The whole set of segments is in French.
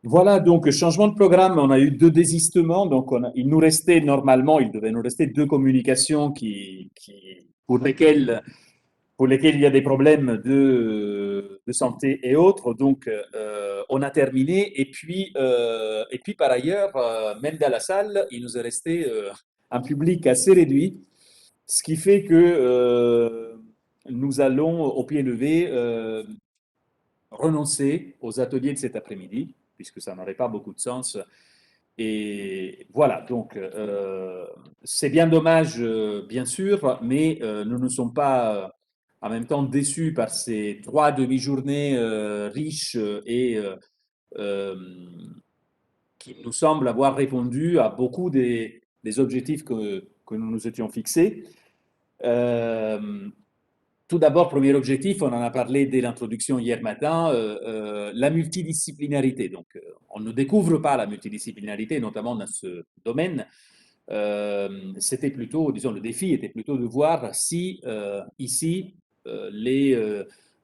Voilà, donc changement de programme, on a eu deux désistements, donc il nous restait normalement, il devait nous rester deux communications pour lesquelles il y a des problèmes de santé et autres, donc on a terminé, et puis par ailleurs, même dans la salle, il nous est resté un public assez réduit, ce qui fait que nous allons au pied levé renoncer aux ateliers de cet après-midi, puisque ça n'aurait pas beaucoup de sens. Et voilà, donc c'est bien dommage, bien sûr, mais nous ne sommes pas en même temps déçus par ces trois demi-journées riches et euh, qui nous semblent avoir répondu à beaucoup des objectifs que nous nous étions fixés. Euh, Tout d'abord, premier objectif, on en a parlé dès l'introduction hier matin, la multidisciplinarité. Donc, on ne découvre pas la multidisciplinarité, notamment dans ce domaine. C'était plutôt, disons, le défi était plutôt de voir si ici,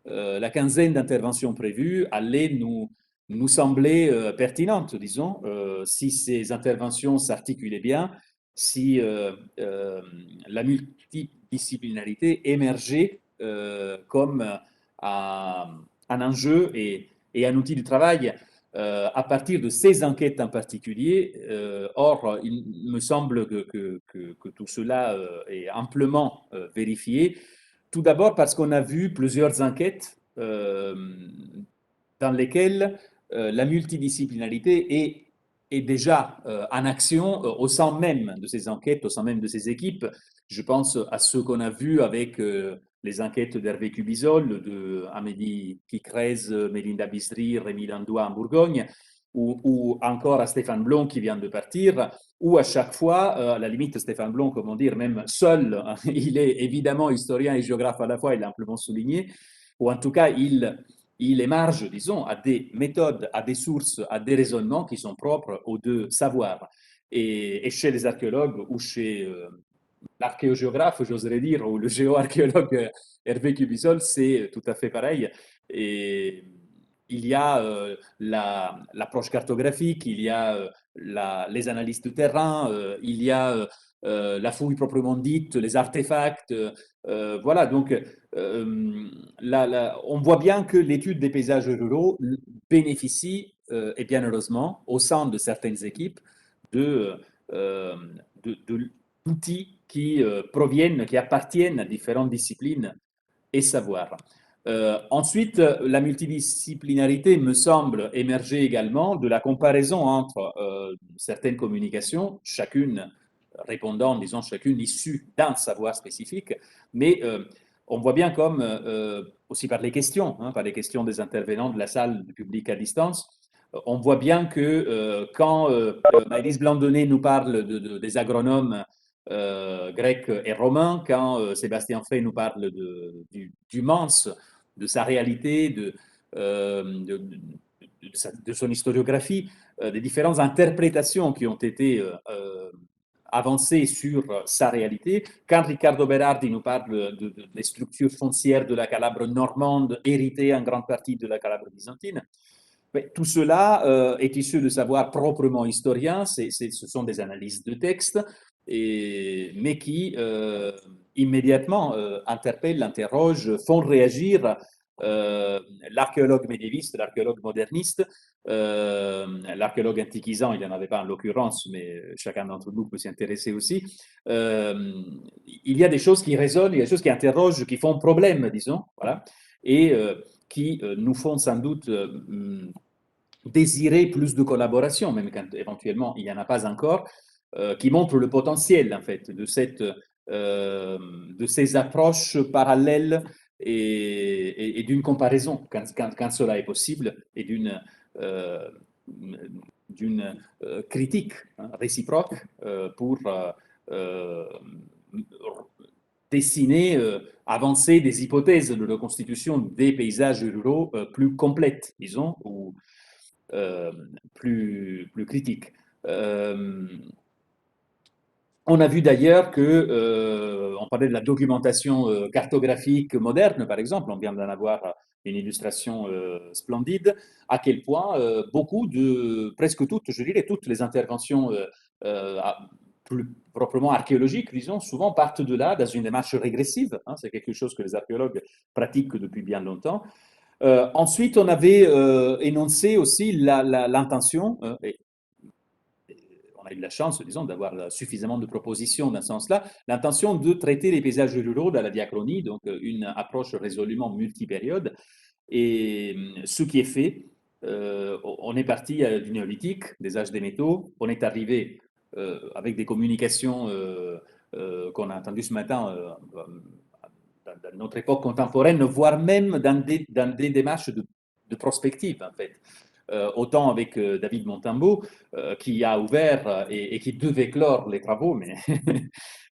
la quinzaine d'interventions prévues allait nous sembler pertinente, disons, si ces interventions s'articulaient bien, si la multidisciplinarité émergeait comme un enjeu et un outil de travail à partir de ces enquêtes en particulier. Or, il me semble que tout cela est amplement vérifié. Tout d'abord parce qu'on a vu plusieurs enquêtes dans lesquelles la multidisciplinarité est déjà en action au sein même de ces enquêtes, au sein même de ces équipes. Je pense à ceux qu'on a vus avec les enquêtes d'Hervé Cubizol, de Amélie Picrez, Mélinda Bisri, Rémi Landois en Bourgogne, ou encore à Stéphane Blon qui vient de partir, où à chaque fois, à la limite, Stéphane Blon, comment dire, même seul, il est évidemment historien et géographe à la fois, il l'a amplement souligné, ou en tout cas, il émarge, disons, à des méthodes, à des sources, à des raisonnements qui sont propres aux deux savoirs. Et chez les archéologues ou chez l'archéogéographe, j'oserais dire, ou le géoarchéologue Hervé Cubisol, c'est tout à fait pareil. Et il y a l'approche cartographique, il y a les analyses de terrain, il y a la fouille proprement dite, les artefacts. Voilà, donc on voit bien que l'étude des paysages ruraux bénéficie, et bien heureusement, au sein de certaines équipes, de, euh, d'outils qui proviennent, qui appartiennent à différentes disciplines et savoirs. Ensuite, la multidisciplinarité me semble émerger également de la comparaison entre certaines communications, chacune répondant, disons, chacune issue d'un savoir spécifique, mais on voit bien comme, aussi par les questions, hein, par les questions des intervenants de la salle du public à distance, on voit bien que quand Maëlys Blandonnet nous parle des agronomes grecs et romains, quand Sébastien Frey nous parle du Mans, de sa réalité, de son historiographie, des différentes interprétations qui ont été avancées sur sa réalité. Quand Riccardo Berardi nous parle des structures foncières de la Calabre normande, héritées en grande partie de la Calabre byzantine, mais tout cela est issu de savoir proprement historien, ce sont des analyses de texte, mais qui immédiatement interpellent, interrogent, font réagir l'archéologue médiéviste, l'archéologue moderniste, l'archéologue antiquisant, il n'y en avait pas en l'occurrence, mais chacun d'entre nous peut s'y intéresser aussi. Il y a des choses qui résonnent, il y a des choses qui interrogent, qui font problème, disons, voilà, et qui nous font sans doute désirer plus de collaboration, même quand éventuellement il n'y en a pas encore, qui montre le potentiel en fait de ces approches parallèles et d'une comparaison quand cela est possible et euh, critique hein, réciproque pour euh, dessiner, avancer des hypothèses de reconstitution des paysages ruraux plus complètes, disons, ou plus critiques. Euh, On a vu d'ailleurs que, on parlait de la documentation cartographique moderne, par exemple, on vient d'en avoir une illustration splendide, à quel point beaucoup presque toutes, je dirais toutes les interventions euh, à- plus proprement archéologiques, disons, souvent partent de là dans une démarche régressive, hein, c'est quelque chose que les archéologues pratiquent depuis bien longtemps. Ensuite, on avait énoncé aussi l'intention, on a eu de la chance, disons, d'avoir suffisamment de propositions dans ce sens-là, l'intention de traiter les paysages ruraux dans la diachronie, donc une approche résolument multipériode. Et ce qui est fait, on est parti du néolithique, des âges des métaux, on est arrivé avec des communications qu'on a entendues ce matin dans notre époque contemporaine, voire même dans des démarches de prospective, en fait. Autant avec David Montambeau, qui a ouvert et qui devait clore les travaux, mais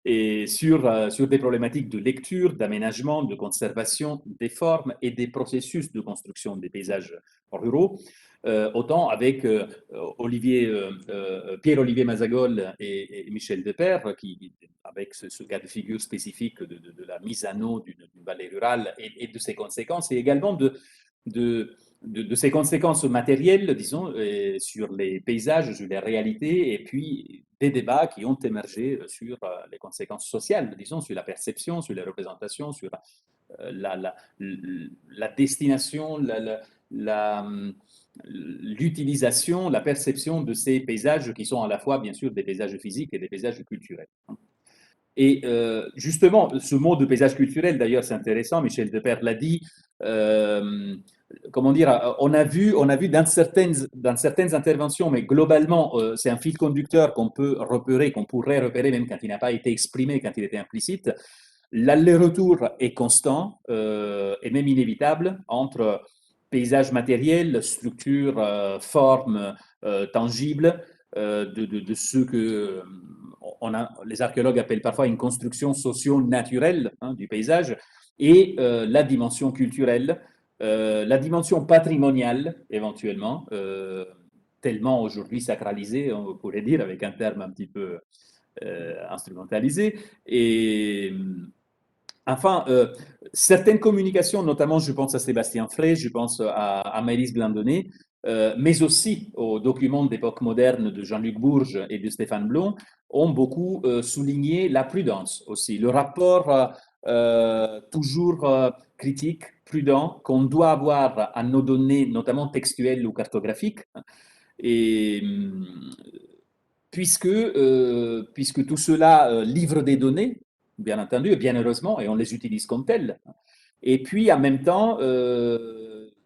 et sur des problématiques de lecture, d'aménagement, de conservation des formes et des processus de construction des paysages ruraux. Autant avec Pierre-Olivier Mazagol et Michel Depère, qui, avec ce cas de figure spécifique de la mise à eau d'une vallée rurale et de ses conséquences, et également de, de ses conséquences matérielles, disons, sur les paysages, sur les réalités, et puis des débats qui ont émergé sur les conséquences sociales, disons, sur la perception, sur les représentations, sur la, la, la destination, l'utilisation, la perception de ces paysages qui sont à la fois, bien sûr, des paysages physiques et des paysages culturels. Et justement, ce mot de paysage culturel, d'ailleurs, c'est intéressant, Michel Depère l'a dit, euh, comment dire, on a vu dans certaines interventions, mais globalement, c'est un fil conducteur qu'on peut repérer, qu'on pourrait repérer même quand il n'a pas été exprimé, quand il était implicite. L'aller-retour est constant et même inévitable entre paysage matériel, structure, forme tangible, de ce que les archéologues appellent parfois une construction socio-naturelle hein, du paysage, et la dimension culturelle, la dimension patrimoniale éventuellement, tellement aujourd'hui sacralisée, on pourrait dire, avec un terme un petit peu instrumentalisé. Et enfin, certaines communications, notamment je pense à Sébastien Frey, je pense à Maëlys Blandonnet, mais aussi aux documents d'époque moderne de Jean-Luc Bourges et de Stéphane Blon, ont beaucoup souligné la prudence aussi, le rapport toujours critique, prudent, qu'on doit avoir à nos données, notamment textuelles ou cartographiques. Et puisque tout cela livre des données, bien entendu, et bien heureusement, et on les utilise comme telles. Et puis, en même temps,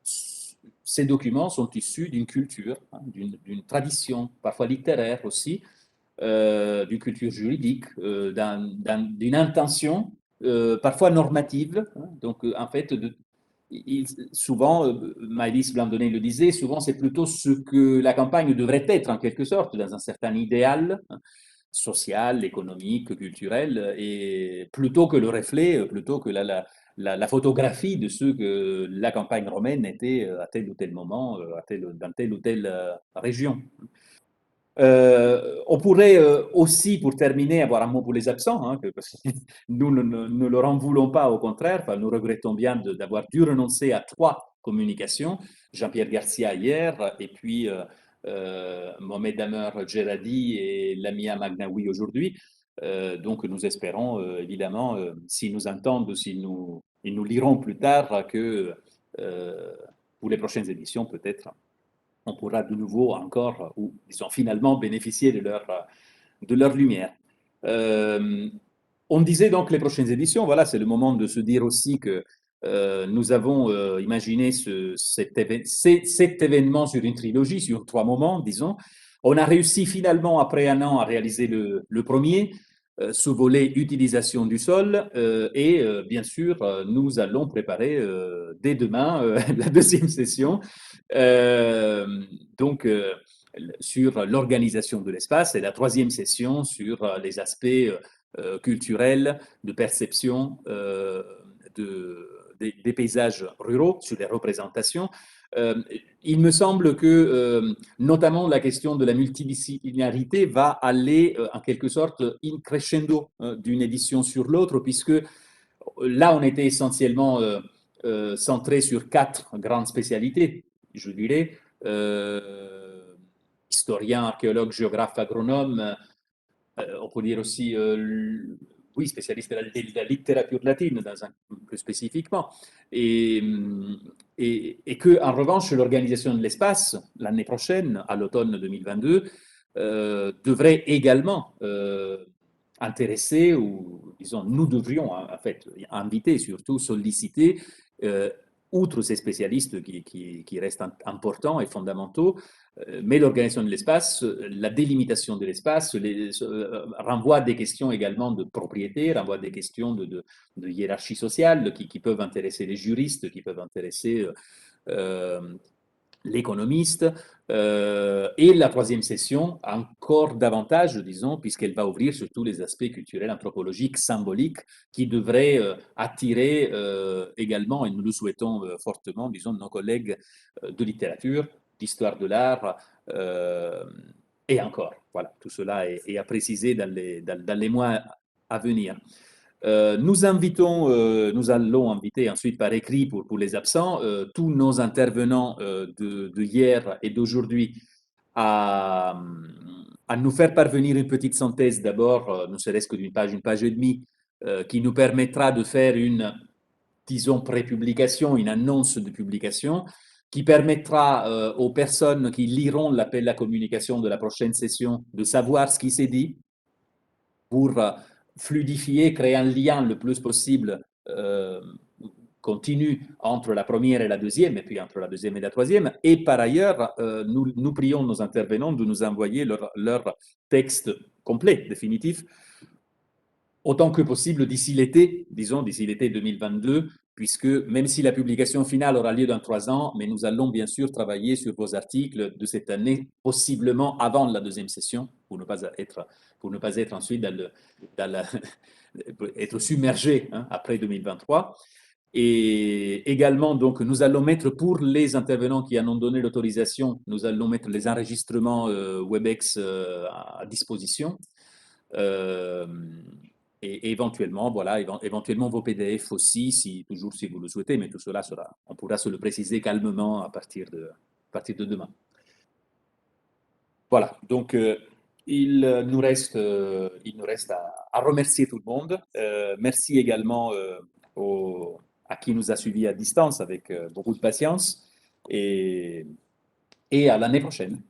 ces documents sont issus d'une culture, hein, d'une tradition, parfois littéraire aussi, d'une culture juridique, d'une intention, parfois normative. Hein, donc, en fait, souvent, Maëlys Blandonnet le disait, souvent c'est plutôt ce que la campagne devrait être en quelque sorte, dans un certain idéal hein, social, économique, culturel, et plutôt que le reflet, plutôt que la photographie de ce que la campagne romaine était à tel ou tel moment, dans telle ou telle région. On pourrait aussi, pour terminer, avoir un mot pour les absents, hein, parce que nous ne leur en voulons pas, au contraire, enfin, nous regrettons bien d'avoir dû renoncer à 3 communications, Jean-Pierre Garcia hier, et puis Mohamed Damer Djeradi et Lamia Magnaoui aujourd'hui. Donc nous espérons évidemment, s'ils nous entendent, ils nous liront plus tard, que pour les prochaines éditions peut-être on pourra de nouveau encore, ou disons finalement, bénéficier de leur lumière. Euh, on disait donc les prochaines éditions, voilà, c'est le moment de se dire aussi que nous avons imaginé cet événement sur une trilogie, sur 3 moments, disons. On a réussi finalement, après un an, à réaliser le premier, ce volet utilisation du sol, et bien sûr, nous allons préparer dès demain la deuxième session euh, donc, sur l'organisation de l'espace et la troisième session sur les aspects culturels, de perception des paysages ruraux, sur les représentations. Il me semble que, notamment, la question de la multidisciplinarité va aller, en quelque sorte, in crescendo d'une édition sur l'autre, puisque là, on était essentiellement centré sur 4 grandes spécialités, je dirais, historien, archéologue, géographe, agronome, on peut dire aussi, oui, spécialiste de la littérature latine, plus spécifiquement, et, et que, en revanche, l'organisation de l'espace, l'année prochaine, à l'automne 2022, devrait également intéresser, ou disons, nous devrions en fait inviter, surtout solliciter, outre ces spécialistes qui restent importants et fondamentaux, mais l'organisation de l'espace, la délimitation de l'espace renvoie à des questions également de propriété, renvoie à des questions de hiérarchie sociale qui peuvent intéresser les juristes, qui peuvent intéresser euh, l'économiste. Et la troisième session, encore davantage, disons, puisqu'elle va ouvrir sur tous les aspects culturels, anthropologiques, symboliques, qui devraient attirer également, et nous le souhaitons fortement, disons, nos collègues de littérature, d'histoire de l'art, et encore. Voilà, tout cela est à préciser dans les mois à venir. Nous allons inviter ensuite par écrit pour les absents tous nos intervenants de hier et d'aujourd'hui à, à nous faire parvenir une petite synthèse d'abord, ne serait-ce que une page et demie, qui nous permettra de faire une, disons, prépublication, une annonce de publication, qui permettra aux personnes qui liront l'appel à communication de la prochaine session de savoir ce qui s'est dit, pour fluidifier, créer un lien le plus possible continu entre la première et la deuxième, et puis entre la deuxième et la troisième. Et par ailleurs, nous prions nos intervenants de nous envoyer leur texte complet, définitif, autant que possible d'ici l'été, disons, d'ici l'été 2022, puisque même si la publication finale aura lieu dans 3 ans, mais nous allons bien sûr travailler sur vos articles de cette année, possiblement avant la deuxième session, pour ne pas être ensuite être submergé après 2023. Et également, donc, nous allons mettre, pour les intervenants qui en ont donné l'autorisation, nous allons mettre les enregistrements WebEx à disposition. Euh, et éventuellement, voilà, éventuellement vos PDF aussi, toujours si vous le souhaitez, mais tout cela on pourra se le préciser calmement à partir de demain. Voilà, donc il nous reste à remercier tout le monde. Merci également à qui nous a suivis à distance avec beaucoup de patience, et à l'année prochaine.